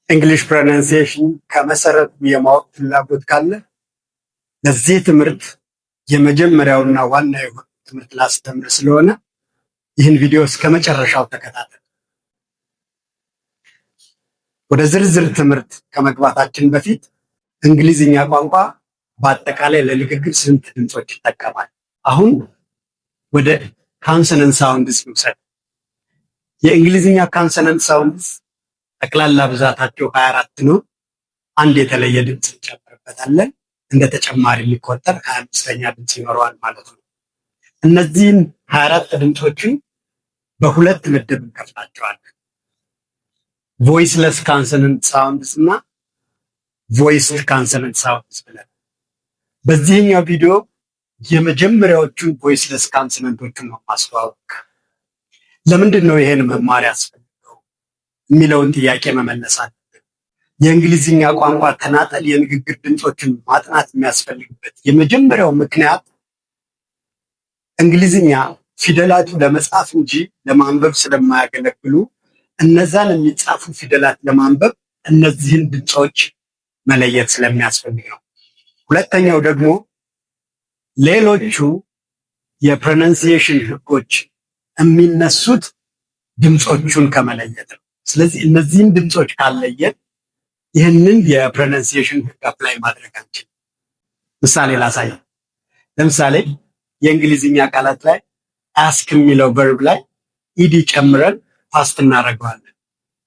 እንግሊሽ ፕሮናንሲዬሽን ከመሰረቱ የማወቅ ፍላጎት ካለ ለዚህ ትምህርት የመጀመሪያውና ዋና የሆነ ትምህርት ላስተምር ስለሆነ ይህን ቪዲዮ እስከ መጨረሻው ተከታተል። ወደ ዝርዝር ትምህርት ከመግባታችን በፊት እንግሊዝኛ ቋንቋ በአጠቃላይ ለንግግር ስንት ድምጾች ይጠቀማል? አሁን ወደ ካንሰነንት ሳውንድስ እንውሰድ። የእንግሊዝኛ ካንሰነንት ሳውንድስ ጠቅላላ ብዛታቸው 24 ነው። አንድ የተለየ ድምፅ እንጨምርበታለን። እንደ ተጨማሪ የሚቆጠር 25ኛ ድምፅ ይኖረዋል ማለት ነው። እነዚህን 24 ድምፆችን በሁለት ምድብ እንከፍላቸዋለን። ቮይስለስ ካንሰነንት ሳውንድስ እና ቮይስድ ካንሰነንት ሳውንድስ ብለን በዚህኛው ቪዲዮ የመጀመሪያዎቹን ቮይስለስ ካንሰነንቶችን ነው ማስተዋወቅ። ለምንድን ነው ይሄን መማር ያስፈልገው የሚለውን ጥያቄ መመለስ አለብን። የእንግሊዝኛ ቋንቋ ተናጠል የንግግር ድምፆችን ማጥናት የሚያስፈልግበት የመጀመሪያው ምክንያት እንግሊዝኛ ፊደላቱ ለመጻፍ እንጂ ለማንበብ ስለማያገለግሉ እነዛን የሚጻፉ ፊደላት ለማንበብ እነዚህን ድምፆች መለየት ስለሚያስፈልግ ነው። ሁለተኛው ደግሞ ሌሎቹ የፕሮናንሲዬሽን ህጎች የሚነሱት ድምፆቹን ከመለየት ነው። ስለዚህ እነዚህን ድምፆች ካለየን ይህንን የፕሮናንሲዬሽን ህግ አፕላይ ማድረግ አንችልም። ምሳሌ ላሳይ። ለምሳሌ የእንግሊዝኛ ቃላት ላይ አስክ የሚለው ቨርብ ላይ ኢዲ ጨምረን ፓስት እናደርገዋለን፣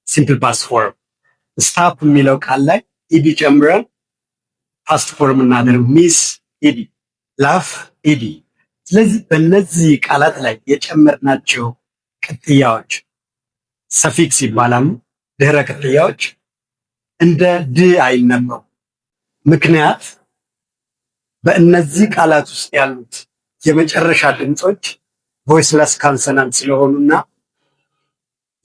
ሲምፕል ፓስት ፎርም። ስታፕ የሚለው ቃል ላይ ኢዲ ጨምረን ፓስት ፎርም እናደርግ፣ ሚስ ኢዲ፣ ላፍ ኢዲ። ስለዚህ በእነዚህ ቃላት ላይ የጨመርናቸው ቅጥያዎች ሰፊክስ ይባላሉ። ድህረ ቅጥያዎች እንደ ድ አይነበቡ። ምክንያት በእነዚህ ቃላት ውስጥ ያሉት የመጨረሻ ድምፆች ቮይስለስ ካንሰናንት ስለሆኑና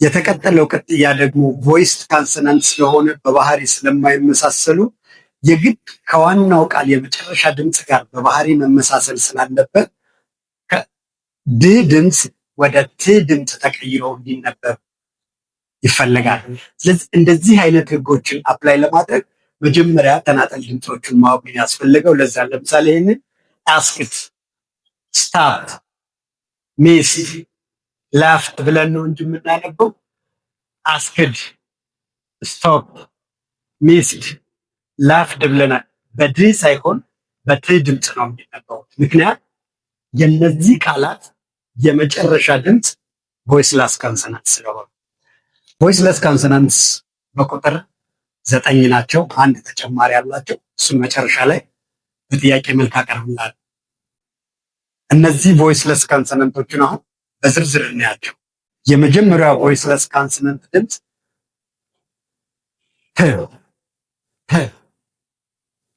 የተቀጠለው ቅጥያ ደግሞ ቮይስድ ካንሰናንት ስለሆነ በባህሪ ስለማይመሳሰሉ የግድ ከዋናው ቃል የመጨረሻ ድምፅ ጋር በባህሪ መመሳሰል ስላለበት ከድ ድምፅ ወደ ት ድምፅ ተቀይሮ እንዲነበብ ይፈለጋል። ስለዚህ እንደዚህ አይነት ህጎችን አፕላይ ለማድረግ መጀመሪያ ተናጠል ድምፆቹን ማወቅ ያስፈልገው። ለዛ ለምሳሌ ይህንን አስክት፣ ስታፕ፣ ሚስድ፣ ላፍት ብለን ነው እንጂ የምናነበው አስክድ፣ ስቶፕ፣ ሚስድ፣ ላፍድ ብለናል። በድ ሳይሆን በት ድምፅ ነው የሚነበቡት። ምክንያት የነዚህ ቃላት የመጨረሻ ድምፅ ቮይስለስ ካንሰናንት ስለሆነ። ቮይስለስ ካንሰናንትስ በቁጥር 9 ናቸው። አንድ ተጨማሪ አላቸው። እሱን መጨረሻ ላይ በጥያቄ መልክ አቀርብላለሁ። እነዚህ ቮይስለስ ካንሰናንቶችን አሁን በዝርዝር እናያቸው። የመጀመሪያው ቮይስለስ ካንሰናንት ድምፅ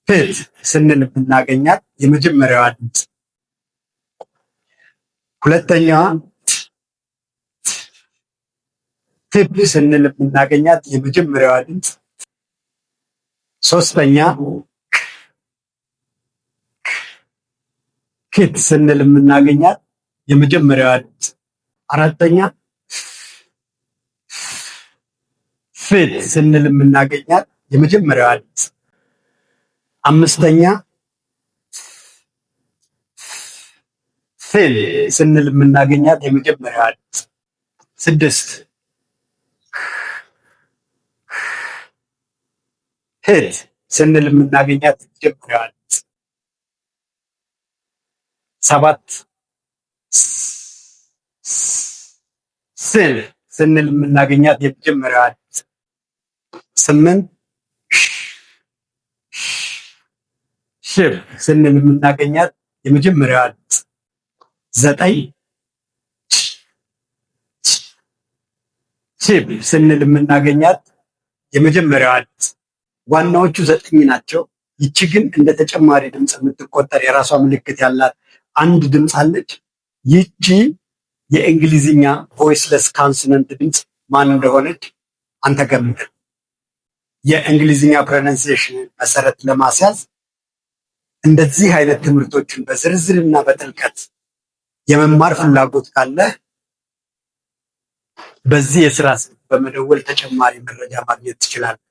ት ስንል የምናገኛት የመጀመሪያዋ ድምፅ። ሁለተኛዋ ትብ ስንል የምናገኛት የመጀመሪያዋ ድምፅ። ሶስተኛ ክት ስንል የምናገኛት የመጀመሪያዋ ድምፅ። አራተኛ ፍት ስንል የምናገኛት የመጀመሪያዋ ድምፅ። አምስተኛ ፊል ስንል የምናገኛት የመጀመሪያዋ ድምፅ። ስድስት ሂት ስንል የምናገኛት የመጀመሪያዋ ድምፅ። ሰባት ስል ስንል የምናገኛት የመጀመሪያዋ ድምፅ። ስምንት ሽብ ስንል የምናገኛት የመጀመሪያዋ ድምፅ። ዘጠኝ ቺብ ስንል የምናገኛት የመጀመሪያዋ ድምፅ። ዋናዎቹ 9 ናቸው። ይቺ ግን እንደ ተጨማሪ ድምፅ የምትቆጠር የራሷ ምልክት ያላት አንድ ድምፅ አለች። ይቺ የእንግሊዝኛ ቮይስለስ ካንሰናንት ድምፅ ማን እንደሆነች አንተ ገምት። የእንግሊዝኛ ፕሮናንሲዬሽን መሰረት ለማስያዝ እንደዚህ አይነት ትምህርቶችን በዝርዝርና በጥልቀት የመማር ፍላጎት ካለ በዚህ የስራ ስልክ በመደወል ተጨማሪ መረጃ ማግኘት ትችላለህ።